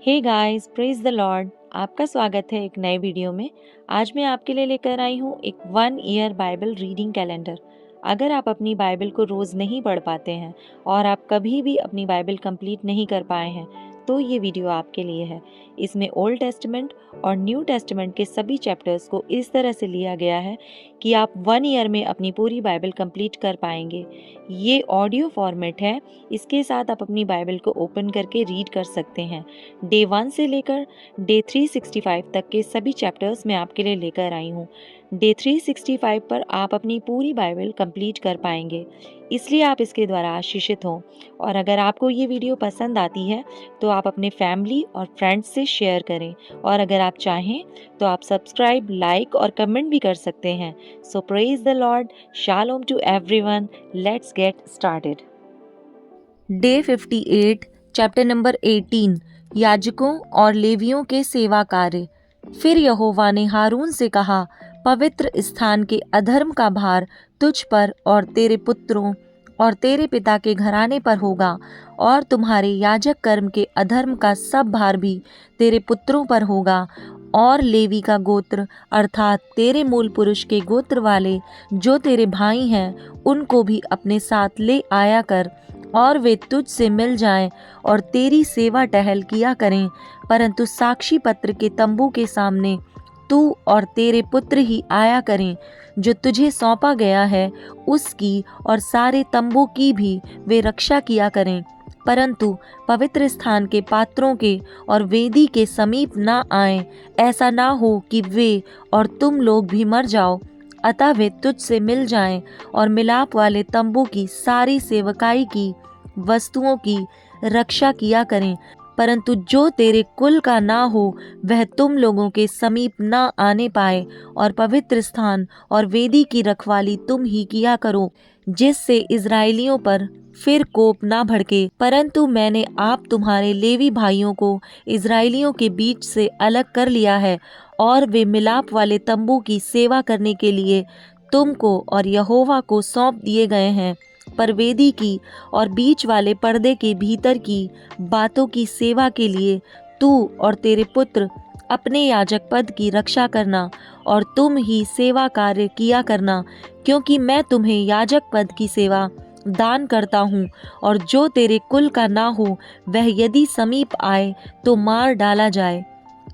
Hey guys, praise the Lord. आपका स्वागत है एक नए वीडियो में। आज मैं आपके लिए लेकर आई हूँ एक 1 ईयर बाइबल रीडिंग कैलेंडर। अगर आप अपनी बाइबल को रोज़ नहीं पढ़ पाते हैं और आप कभी भी अपनी बाइबल कंप्लीट नहीं कर पाए हैं तो ये वीडियो आपके लिए है। इसमें ओल्ड टेस्टमेंट और न्यू टेस्टमेंट के सभी चैप्टर्स को इस तरह से लिया गया है कि आप 1 ईयर में अपनी पूरी बाइबल कंप्लीट कर पाएंगे। ये ऑडियो फॉर्मेट है, इसके साथ आप अपनी बाइबल को ओपन करके रीड कर सकते हैं। डे 1 से लेकर डे 365 तक के सभी चैप्टर्स मैं आपके लिए लेकर आई हूँ। डे 365 पर आप अपनी पूरी बाइबल कंप्लीट कर पाएंगे, इसलिए आप इसके द्वारा आशीषित हों। और अगर आपको ये वीडियो पसंद आती है तो आप अपने फैमिली और फ्रेंड्स से शेयर करें, और अगर आप चाहें तो आप सब्सक्राइब, लाइक और कमेंट भी कर सकते हैं। So praise the lord, shalom to everyone. Let's get started. Day 58, chapter number 18, याजकों और लेवियों के सेवा कार्य। फिर यहोवा ने हारून से कहा, पवित्र स्थान के अधर्म का भार तुझ पर और तेरे पुत्रों और तेरे पिता के घराने पर होगा, और तुम्हारे याजक कर्म के अधर्म का सब भार भी तेरे पुत्रों पर होगा। और लेवी का गोत्र अर्थात तेरे मूल पुरुष के गोत्र वाले जो तेरे भाई हैं, उनको भी अपने साथ ले आया कर, और वे तुझ से मिल जाएं और तेरी सेवा टहल किया करें। परंतु साक्षी पत्र के तंबू के सामने तू और तेरे पुत्र ही आया करें। जो तुझे सौंपा गया है उसकी और सारे तंबू की भी वे रक्षा किया करें, परंतु पवित्र स्थान के पात्रों के और वेदी के समीप ना आएं। ऐसा ना हो कि वे और तुम लोग भी मर जाओ। अतः वे तुझ से मिल जाएं और मिलाप वाले तंबू की सारी सेवकाई की वस्तुओं की रक्षा किया करें। परंतु जो तेरे कुल का ना हो वह तुम लोगों के समीप ना आने पाए, और पवित्र स्थान और वेदी की रखवाली तुम ही किया करो, जिससे इजराइलियों पर फिर कोप ना भड़के। परंतु मैंने आप तुम्हारे लेवी भाइयों को इजराइलियों के बीच से अलग कर लिया है, और वे मिलाप वाले तंबू की सेवा करने के लिए तुमको और यहोवा को सौंप दिए गए हैं। पर वेदी की और बीच वाले पर्दे के भीतर की बातों की सेवा के लिए तू और तेरे पुत्र अपने याजक पद की रक्षा करना, और तुम ही सेवा कार्य किया करना, क्योंकि मैं तुम्हें याजक पद की सेवा दान करता हूँ। और जो तेरे कुल का ना हो वह यदि समीप आए तो मार डाला जाए।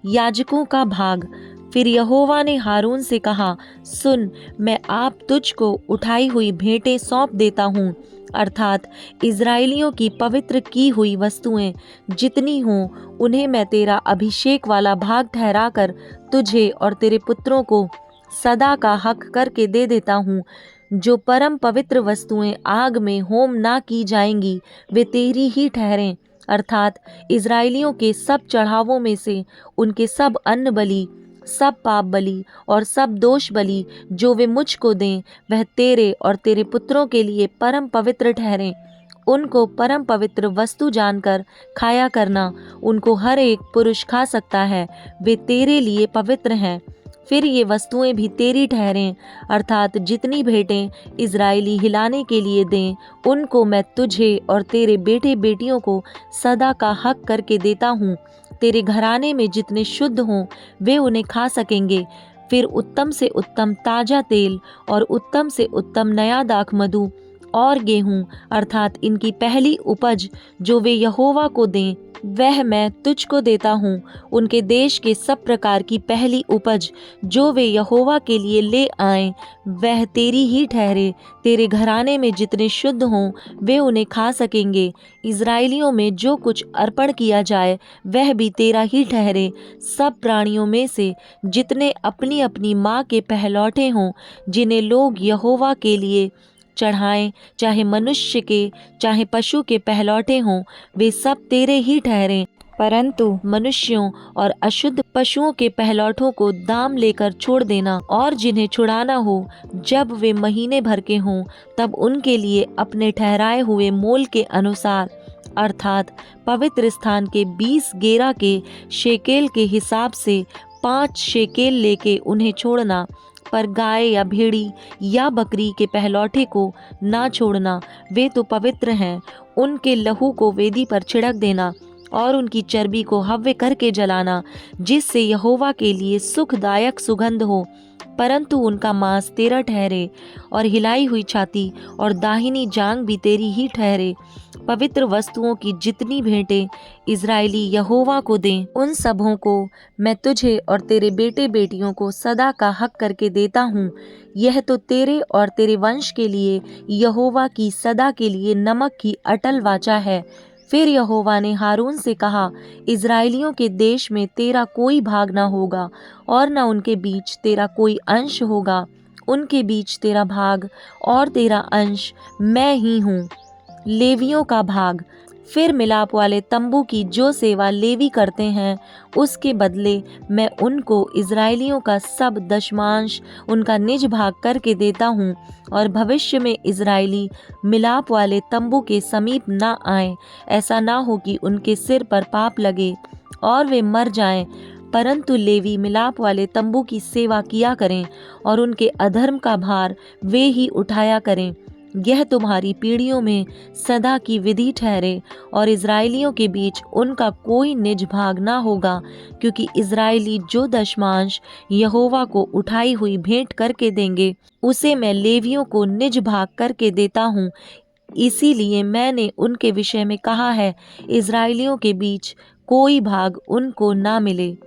याजकों का भाग। फिर यहोवा ने हारून से कहा, सुन, मैं आप तुझको उठाई हुई भेंटें सौंप देता हूँ, अर्थात इजराइलियों की पवित्र की हुई वस्तुएं जितनी हों, उन्हें मैं तेरा अभिषेक वाला भाग ठहराकर तुझे और तेरे पुत्रों को सदा का हक करके दे देता हूँ। जो परम पवित्र वस्तुएं आग में होम ना की जाएंगी वे तेरी ही ठहरें, अर्थात इजराइलियों के सब चढ़ावों में से उनके सब अन्न बलि, सब पाप बलि और सब दोष बलि जो वे मुझको दें, वह तेरे और तेरे पुत्रों के लिए परम पवित्र ठहरें। उनको परम पवित्र वस्तु जानकर खाया करना। उनको हर एक पुरुष खा सकता है, वे तेरे लिए पवित्र हैं। फिर ये वस्तुएं भी तेरी ठहरें, अर्थात जितनी भेंटें इजराइली हिलाने के लिए दें, उनको मैं तुझे और तेरे बेटे बेटियों को सदा का हक करके देता हूँ। तेरे घराने में जितने शुद्ध हों वे उन्हें खा सकेंगे। फिर उत्तम से उत्तम ताजा तेल और उत्तम से उत्तम नया दाख मधु और गेहूं, अर्थात इनकी पहली उपज जो वे यहोवा को दें, वह मैं तुझको देता हूँ। उनके देश के सब प्रकार की पहली उपज जो वे यहोवा के लिए ले आएं, वह तेरी ही ठहरे। तेरे घराने में जितने शुद्ध हों वे उन्हें खा सकेंगे। इजराइलियों में जो कुछ अर्पण किया जाए वह भी तेरा ही ठहरे। सब प्राणियों में से जितने अपनी अपनी माँ के पहलौठे हों, जिन्हें लोग यहोवा के लिए चढ़ाएं, चाहे मनुष्य के चाहे पशु के पहलौठे हों, वे सब तेरे ही ठहरें। परंतु मनुष्यों और अशुद्ध पशुओं के पहलौठों को दाम लेकर छोड़ देना, और जिन्हें छुड़ाना हो जब वे महीने भर के हों, तब उनके लिए अपने ठहराए हुए मोल के अनुसार, अर्थात पवित्र स्थान के 20 गेरा के शेकेल के हिसाब से 5 शेकेल लेके उन्हें छोड़ना। पर गाय या भेड़ी या बकरी के पहलौठे को ना छोड़ना, वे तो पवित्र हैं। उनके लहू को वेदी पर छिड़क देना, और उनकी चर्बी को हव्य करके जलाना, जिससे यहोवा के लिए सुखदायक सुगंध हो। परंतु उनका मांस तेरा ठहरे, और हिलाई हुई छाती और दाहिनी जांग भी तेरी ही ठहरे। पवित्र वस्तुओं की जितनी भेंटें इज़राइली यहोवा को दें, उन सबों को मैं तुझे और तेरे बेटे बेटियों को सदा का हक करके देता हूँ। यह तो तेरे और तेरे वंश के लिए यहोवा की सदा के लिए नमक की अटल वाचा है। फिर यहोवा ने हारून से कहा, इज़राइलियों के देश में तेरा कोई भाग न होगा, और न उनके बीच तेरा कोई अंश होगा। उनके बीच तेरा भाग और तेरा अंश मैं ही हूँ। लेवियों का भाग। फिर मिलाप वाले तंबू की जो सेवा लेवी करते हैं, उसके बदले मैं उनको इज़राइलियों का सब दशमांश उनका निज भाग करके देता हूँ। और भविष्य में इज़राइली मिलाप वाले तंबू के समीप न आए, ऐसा ना हो कि उनके सिर पर पाप लगे और वे मर जाएं। परंतु लेवी मिलाप वाले तंबू की सेवा किया करें, और उनके अधर्म का भार वे ही उठाया करें। यह तुम्हारी पीढ़ियों में सदा की विधि ठहरे, और इज़राइलियों के बीच उनका कोई निज भाग ना होगा, क्योंकि इज़राइली जो दशमांश यहोवा को उठाई हुई भेंट करके देंगे, उसे मैं लेवियों को निज भाग करके देता हूँ। इसीलिए मैंने उनके विषय में कहा है, इज़राइलियों के बीच कोई भाग उनको ना मिले।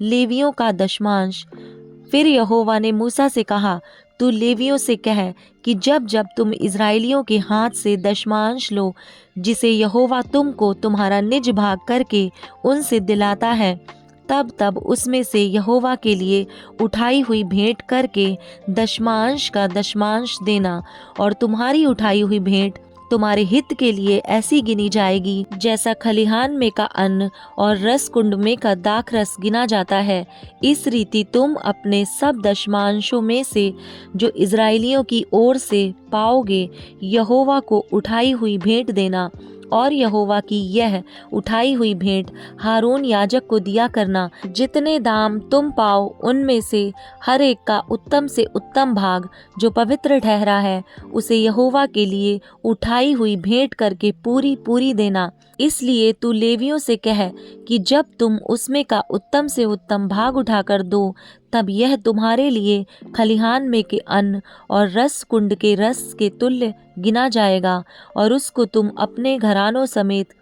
लेवियों का दशमांश। फिर यहोवा ने मूसा से कहा, तू लेवियों से कह कि जब जब तुम इज़राइलियों के हाथ से दशमांश लो, जिसे यहोवा तुमको तुम्हारा निज भाग करके उनसे दिलाता है, तब तब उसमें से यहोवा के लिए उठाई हुई भेंट करके दशमांश का दशमांश देना। और तुम्हारी उठाई हुई भेंट तुम्हारे हित के लिए ऐसी गिनी जाएगी, जैसा खलिहान में का अन्न और रस कुंड में का दाखरस गिना जाता है। इस रीति तुम अपने सब दशमांशों में से जो इज़राइलियों की ओर से पाओगे, यहोवा को उठाई हुई भेंट देना। और यहोवा की यह उठाई हुई भेंट हारून याजक को दिया करना। जितने दाम तुम पाओ, उनमें से हर एक का उत्तम से उत्तम भाग जो पवित्र ठहरा है, उसे यहोवा के लिए उठाई हुई भेंट करके पूरी पूरी देना। इसलिए तू लेवियों से कह कि जब तुम उसमें का उत्तम से उत्तम भाग उठाकर दो, तब यह तुम्हारे लिए खलिहान में के अन्न और रस कुंड के रस के तुल्य गिना जाएगा, और उसको तुम अपने घरानों समेत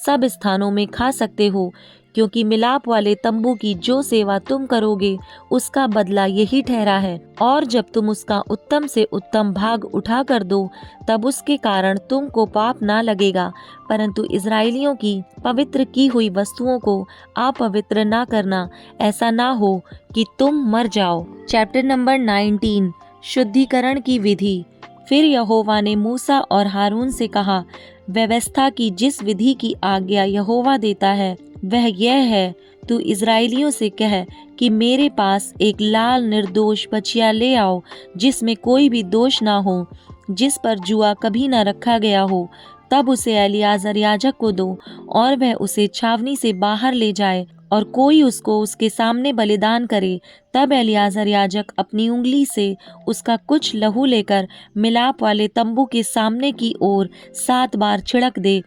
सब स्थानों में खा सकते हो, क्योंकि मिलाप वाले तंबू की जो सेवा तुम करोगे, उसका बदला यही ठहरा है। और जब तुम उसका उत्तम से उत्तम भाग उठा कर दो, तब उसके कारण तुमको पाप ना लगेगा। परंतु इज़राइलियों की पवित्र की हुई वस्तुओं को अपवित्र ना करना, ऐसा ना हो कि तुम मर जाओ। चैप्टर नंबर 19, शुद्धिकरण की विधि। फिर यहोवा ने मूसा और हारून से कहा, व्यवस्था की जिस विधि की आज्ञा यहोवा देता है, वह यह है, तू इज़राइलियों से कह कि मेरे पास एक लाल निर्दोष बछिया ले आओ, जिसमें कोई भी दोष ना हो, जिस पर जुआ कभी न रखा गया हो। तब उसे एलियाजर याजक को दो, और वह उसे छावनी से बाहर ले जाए, और कोई उसको उसके सामने बलिदान करे। तब एलियाजर याजक अपनी उंगली से उसका कुछ लहू लेकर मिलाप वाले तंबू के सामने की ओर 7 बार छिड़क दे।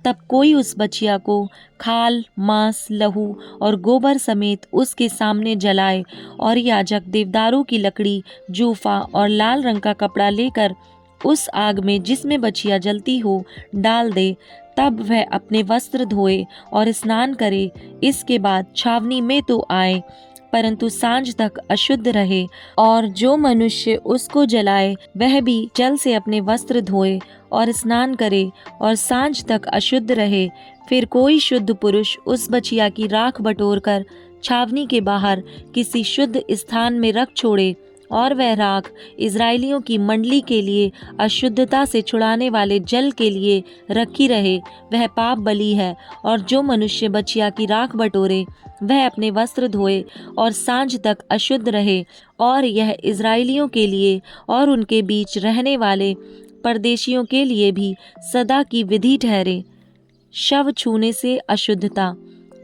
तब कोई उस बछिया को खाल, मांस, लहू और गोबर समेत उसके सामने जलाए, और याजक देवदारू की लकड़ी, जूफा और लाल रंग का कपड़ा लेकर उस आग में जिसमें बछिया जलती हो डाल दे। तब वह अपने वस्त्र धोए और स्नान करे। इसके बाद छावनी में तो आए, परंतु सांझ तक अशुद्ध रहे। और जो मनुष्य उसको जलाए, वह भी जल से अपने वस्त्र धोए और स्नान करे, और सांझ तक अशुद्ध रहे। फिर कोई शुद्ध पुरुष उस बछिया की राख बटोर कर छावनी के बाहर किसी शुद्ध स्थान में रख छोड़े, और वह राख इज़राइलियों की मंडली के लिए अशुद्धता से छुड़ाने वाले जल के लिए रखी रहे, वह पाप बलि है। और जो मनुष्य बछिया की राख बटोरे, वह अपने वस्त्र धोए और सांझ तक अशुद्ध रहे। और यह इज़राइलियों के लिए और उनके बीच रहने वाले परदेशियों के लिए भी सदा की विधि ठहरे। शव छूने से अशुद्धता।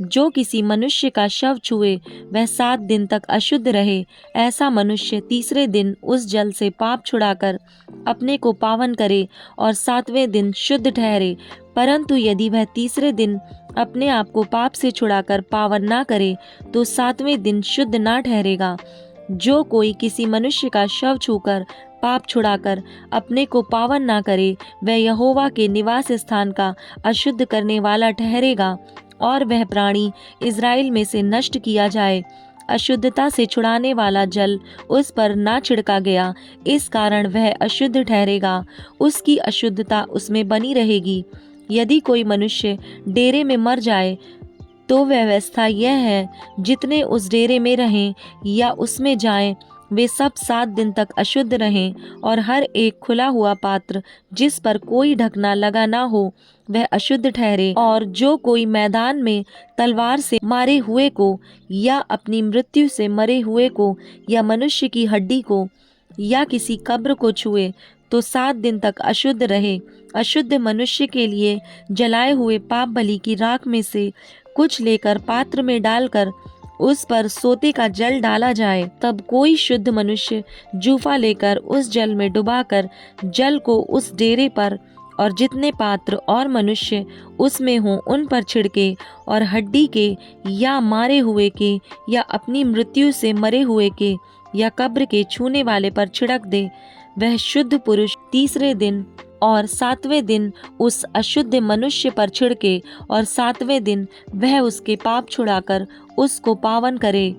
जो किसी मनुष्य का शव छुए वह 7 दिन तक अशुद्ध रहे। ऐसा मनुष्य तीसरे दिन उस जल से पाप छुड़ाकर अपने को पावन करे और 7वें दिन शुद्ध ठहरे। परंतु यदि वह तीसरे दिन अपने आप को पाप से छुड़ाकर पावन ना करे तो 7वें दिन शुद्ध ना ठहरेगा। जो कोई किसी मनुष्य का शव छूकर पाप छुड़ाकर अपने को पावन ना करे वह यहोवा के निवास स्थान का अशुद्ध करने वाला ठहरेगा और वह प्राणी इज़राइल में से नष्ट किया जाए। अशुद्धता से छुड़ाने वाला जल उस पर ना छिड़का गया, इस कारण वह अशुद्ध ठहरेगा, उसकी अशुद्धता उसमें बनी रहेगी। यदि कोई मनुष्य डेरे में मर जाए तो व्यवस्था यह है, जितने उस डेरे में रहें या उसमें जाएं वे सब 7 दिन तक अशुद्ध रहें, और हर एक खुला हुआ पात्र जिस पर कोई ढकना लगा ना हो वह अशुद्ध ठहरे। और जो कोई मैदान में तलवार से मारे हुए को या अपनी मृत्यु से मरे हुए को या मनुष्य की हड्डी को या किसी कब्र को छुए तो 7 दिन तक अशुद्ध रहे। अशुद्ध मनुष्य के लिए जलाए हुए पाप बलि की राख में से कुछ लेकर पात्र में डालकर उस पर सोते का जल डाला जाए। तब कोई शुद्ध मनुष्य जूफा लेकर उस जल में डुबाकर जल को उस डेरे पर और जितने पात्र और मनुष्य उसमें हों उन पर छिड़के, और हड्डी के या मारे हुए के या अपनी मृत्यु से मरे हुए के या कब्र के छूने वाले पर छिड़क दे। वह शुद्ध पुरुष तीसरे दिन और 7वें दिन उस अशुद्ध मनुष्य पर छिड़के, और 7वें दिन वह उसके पाप छुड़ाकर उसको पावन करे।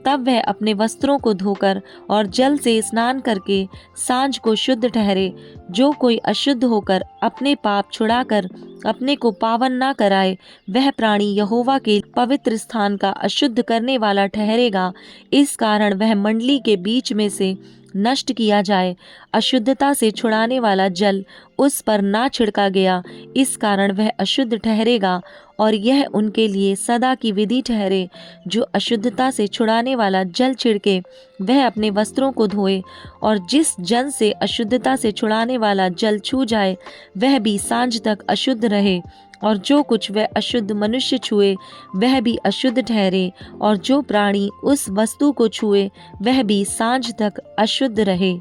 तब वह अपने वस्त्रों को धोकर और जल से स्नान करके सांझ को शुद्ध ठहरे। जो कोई अशुद्ध होकर अपने पाप छुड़ाकर अपने को पावन ना कराए वह प्राणी यहोवा के पवित्र स्थान का अशुद्ध करने वाला ठहरेगा, इस कारण वह मंडली के बीच में से नष्ट किया जाए। अशुद्धता से छुड़ाने वाला जल उस पर ना छिड़का गया, इस कारण वह अशुद्ध ठहरेगा, और यह उनके लिए सदा की विधि ठहरे। जो अशुद्धता से छुड़ाने वाला जल छिड़के वह अपने वस्त्रों को धोए, और जिस जन से अशुद्धता से छुड़ाने वाला जल छू जाए वह भी सांझ तक अशुद्ध रहे। और जो कुछ वह अशुद्ध मनुष्य छुए वह भी अशुद्ध ठहरे, और जो प्राणी उस वस्तु को छुए वह भी सांझ तक अशुद्ध रहे।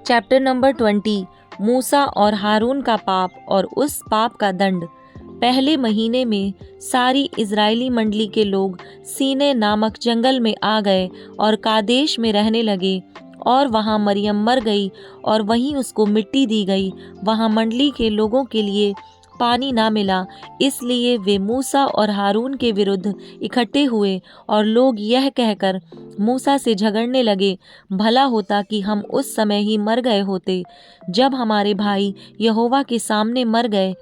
चैप्टर नंबर 20, मूसा और हारून का पाप और उस पाप का दंड। पहले महीने में सारी इजरायली मंडली के लोग सीने नामक जंगल में आ गए और कादेश में रहने लगे, और वहाँ मरियम मर गई और वहीं उसको मिट्टी दी गई। वहाँ मंडली के लोगों के लिए पानी ना मिला, इसलिए वे मूसा और हारून के विरुद्ध इकट्ठे हुए, और लोग यह कहकर मूसा से झगड़ने लगे, भला होता कि हम उस समय ही मर गए होते जब हमारे भाई यहोवा के सामने मर गए।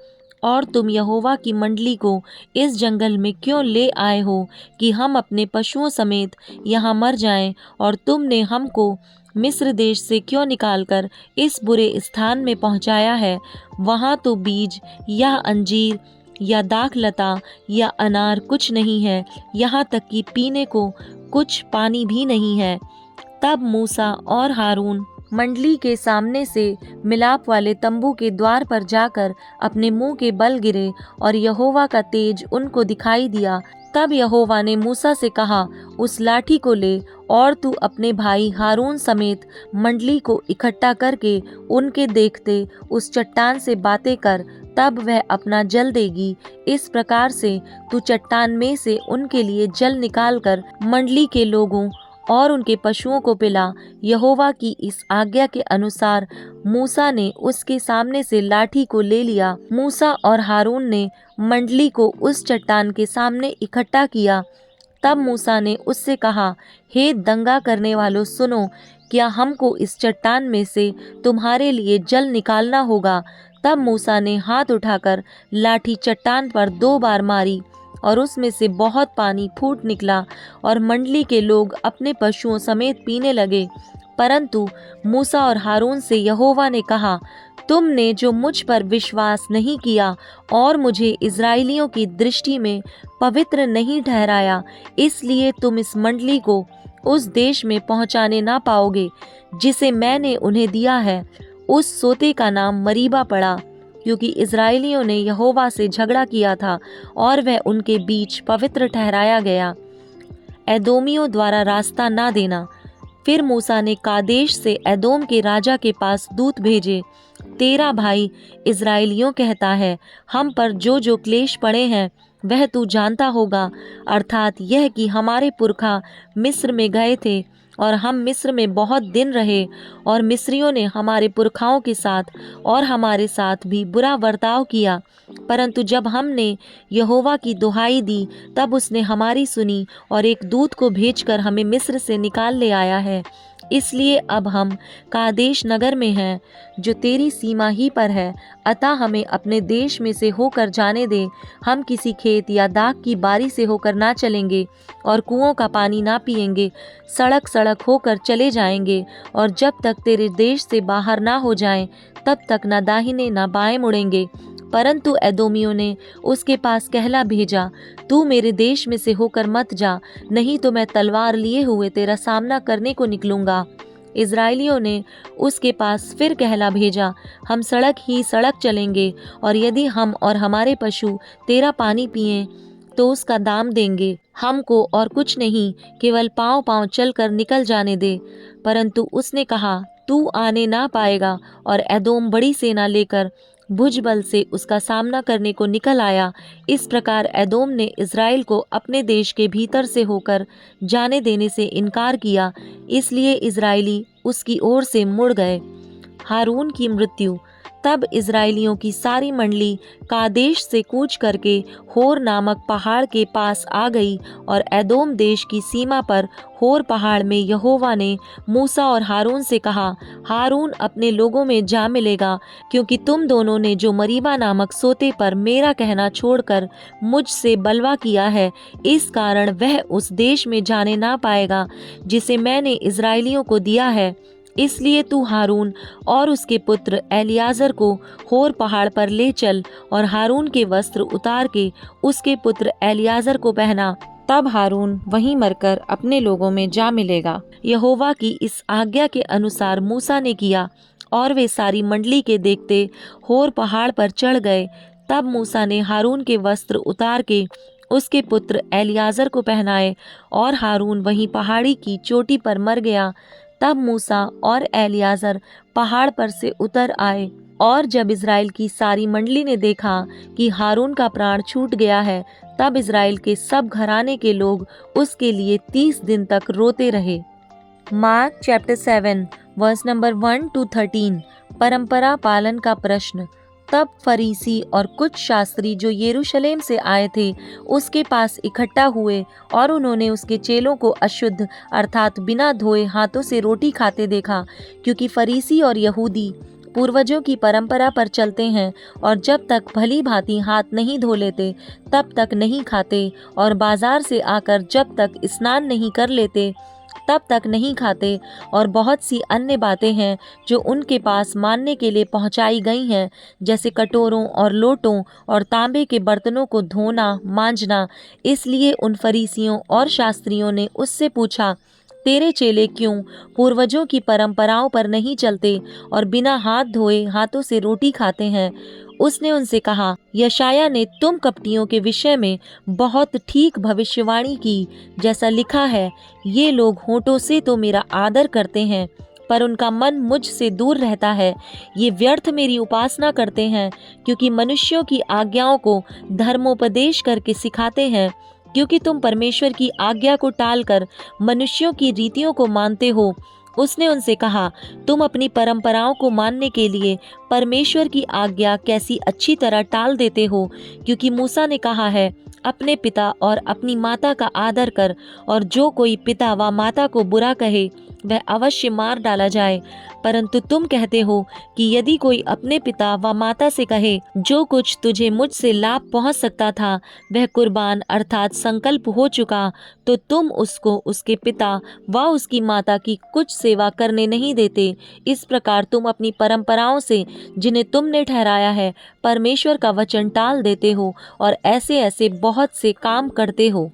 और तुम यहोवा की मंडली को इस जंगल में क्यों ले आए हो कि हम अपने पशुओं समेत यहाँ मर जाएं? और तुमने हमको मिस्र देश से क्यों निकालकर इस बुरे स्थान में पहुँचाया है? वहाँ तो बीज या अंजीर या दाखलता या अनार कुछ नहीं है, यहाँ तक कि पीने को कुछ पानी भी नहीं है। तब मूसा और हारून मंडली के सामने से मिलाप वाले तंबू के द्वार पर जाकर अपने मुंह के बल गिरे, और यहोवा का तेज उनको दिखाई दिया। तब यहोवा ने मूसा से कहा, उस लाठी को ले और तू अपने भाई हारून समेत मंडली को इकट्ठा करके उनके देखते उस चट्टान से बातें कर, तब वह अपना जल देगी। इस प्रकार से तू चट्टान में से उनके लिए जल निकालकर मंडली के लोगों और उनके पशुओं को पिला। यहोवा की इस आज्ञा के अनुसार मूसा ने उसके सामने से लाठी को ले लिया। मूसा और हारून ने मंडली को उस चट्टान के सामने इकट्ठा किया। तब मूसा ने उससे कहा, हे दंगा करने वालों, सुनो, क्या हमको इस चट्टान में से तुम्हारे लिए जल निकालना होगा? तब मूसा ने हाथ उठाकर लाठी चट्टान पर 2 बार मारी, और उसमें से बहुत पानी फूट निकला, और मंडली के लोग अपने पशुओं समेत पीने लगे। परंतु मूसा और हारून से यहोवा ने कहा, तुमने जो मुझ पर विश्वास नहीं किया और मुझे इजराइलियों की दृष्टि में पवित्र नहीं ठहराया, इसलिए तुम इस मंडली को उस देश में पहुंचाने ना पाओगे जिसे मैंने उन्हें दिया है। उस सोते का नाम मरीबा पड़ा। क्योंकि इज़राइलियों ने यहोवा से झगड़ा किया था और वह उनके बीच पवित्र ठहराया गया। एदोमियों द्वारा रास्ता ना देना। फिर मूसा ने कादेश से एदोम के राजा के पास दूत भेजे, तेरा भाई इज़राइलियों कहता है, हम पर जो जो क्लेश पड़े हैं वह तू जानता होगा, अर्थात यह कि हमारे पुरखा मिस्र में गए थे और हम मिस्र में बहुत दिन रहे, और मिस्रियों ने हमारे पुरखाओं के साथ और हमारे साथ भी बुरा बर्ताव किया। परंतु जब हमने यहोवा की दुहाई दी तब उसने हमारी सुनी और एक दूत को भेजकर हमें मिस्र से निकाल ले आया है। इसलिए अब हम कादेश नगर में हैं, जो तेरी सीमा ही पर है, अतः हमें अपने देश में से होकर जाने दे। हम किसी खेत या दाख की बारी से होकर ना चलेंगे और कुओं का पानी ना पिएंगे, सड़क सड़क होकर चले जाएंगे, और जब तक तेरे देश से बाहर ना हो जाएं, तब तक ना दाहिने ना बाएं मुड़ेंगे। परंतु एदोमियों ने उसके पास कहला भेजा, तू मेरे देश में से होकर मत जा, नहीं तो मैं तलवार लिए हुए तेरा सामना करने को निकलूंगा। इज़राइलियों ने उसके पास फिर कहला भेजा, हम सड़क ही सड़क चलेंगे, और यदि हम और हमारे पशु तेरा पानी पिएं तो उसका दाम देंगे, हमको और कुछ नहीं, केवल पाँव पाँव चलकर निकल जाने दे। परंतु उसने कहा, तू आने ना पाएगा, और एदोम बड़ी सेना लेकर भुजबल से उसका सामना करने को निकल आया। इस प्रकार एदोम ने इज़राइल को अपने देश के भीतर से होकर जाने देने से इनकार किया, इसलिए इज़राइली उसकी ओर से मुड़ गए। हारून की मृत्यु। तब इज़राइलियों की सारी मंडली कादेश से कूच करके होर नामक पहाड़ के पास आ गई, और एदोम देश की सीमा पर होर पहाड़ में यहोवा ने मूसा और हारून से कहा, हारून अपने लोगों में जा मिलेगा, क्योंकि तुम दोनों ने जो मरीबा नामक सोते पर मेरा कहना छोड़कर मुझसे बलवा किया है, इस कारण वह उस देश में जाने ना पाएगा जिसे मैंने इज़राइलियों को दिया है। इसलिए तू हारून और उसके पुत्र एलियाजर को होर पहाड़ पर ले चल, और हारून के वस्त्र उतार के उसके पुत्र एलियाजर को पहना, तब हारून वहीं मरकर अपने लोगों में जा मिलेगा। यहोवा की इस आज्ञा के अनुसार मूसा ने किया, और वे सारी मंडली के देखते होर पहाड़ पर चढ़ गए। तब मूसा ने हारून के वस्त्र उतार के उसके पुत्र एलियाजर को पहनाए, और हारून वहीं पहाड़ी की चोटी पर मर गया। तब मूसा और एलियाजर पहाड़ पर से उतर आए, और जब इज़राइल की सारी मंडली ने देखा कि हारून का प्राण छूट गया है, तब इज़राइल के सब घराने के लोग उसके लिए 30 दिन तक रोते रहे। Mark chapter 7 verse number 1 to 13। परंपरा पालन का प्रश्न। तब फरीसी और कुछ शास्त्री जो यरूशलेम से आए थे उसके पास इकट्ठा हुए, और उन्होंने उसके चेलों को अशुद्ध अर्थात बिना धोए हाथों से रोटी खाते देखा, क्योंकि फरीसी और यहूदी पूर्वजों की परंपरा पर चलते हैं, और जब तक भली भांति हाथ नहीं धो लेते तब तक नहीं खाते, और बाजार से आकर जब तक स्नान नहीं कर लेते तब तक नहीं खाते। और बहुत सी अन्य बातें हैं जो उनके पास मानने के लिए पहुंचाई गई हैं, जैसे कटोरों और लोटों और तांबे के बर्तनों को धोना मांजना। इसलिए उन फरीसियों और शास्त्रियों ने उससे पूछा, तेरे चेले क्यों पूर्वजों की परंपराओं पर नहीं चलते और बिना हाथ धोए हाथों से रोटी खाते हैं? उसने उनसे कहा, यशाया ने तुम कपटियों के विषय में बहुत ठीक भविष्यवाणी की, जैसा लिखा है, ये लोग होठों से तो मेरा आदर करते हैं, पर उनका मन मुझसे दूर रहता है। ये व्यर्थ मेरी उपासना करते हैं, क्योंकि मनुष्यों की आज्ञाओं को धर्मोपदेश करके सिखाते हैं। क्योंकि तुम परमेश्वर की आज्ञा को टालकर मनुष्यों की रीतियों को मानते हो। उसने उनसे कहा, तुम अपनी परंपराओं को मानने के लिए परमेश्वर की आज्ञा कैसी अच्छी तरह टाल देते हो। क्योंकि मूसा ने कहा है, अपने पिता और अपनी माता का आदर कर, और जो कोई पिता व माता को बुरा कहे वह अवश्य मार डाला जाए। परंतु तुम कहते हो कि यदि कोई अपने पिता व माता से कहे, जो कुछ तुझे मुझसे लाभ पहुंच सकता था वह कुर्बान अर्थात संकल्प हो चुका, तो तुम उसको उसके पिता व उसकी माता की कुछ सेवा करने नहीं देते। इस प्रकार तुम अपनी परंपराओं से, जिन्हें तुमने ठहराया है, परमेश्वर का वचन टाल देते हो, और ऐसे ऐसे बहुत से काम करते हो।